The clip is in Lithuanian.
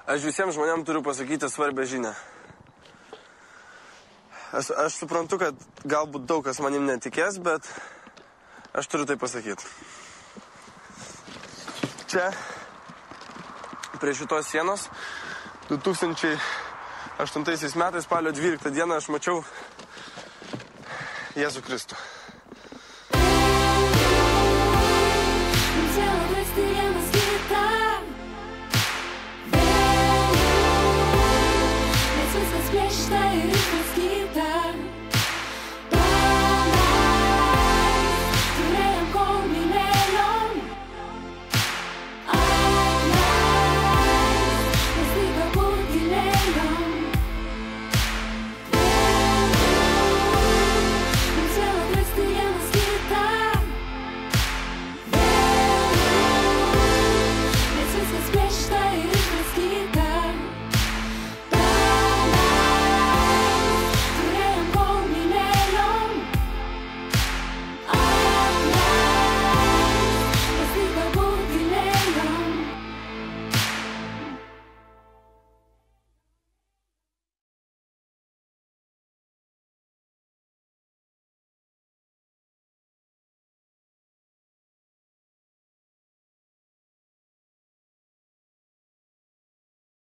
Aš visiems žmonėms turiu pasakyti svarbią žinią. Aš suprantu, kad galbūt daug kas manim netikės, bet aš turiu tai pasakyti. Čia, prie šitos sienos, 2008 metais, spalio 12 dieną, aš mačiau Jėzų Kristų.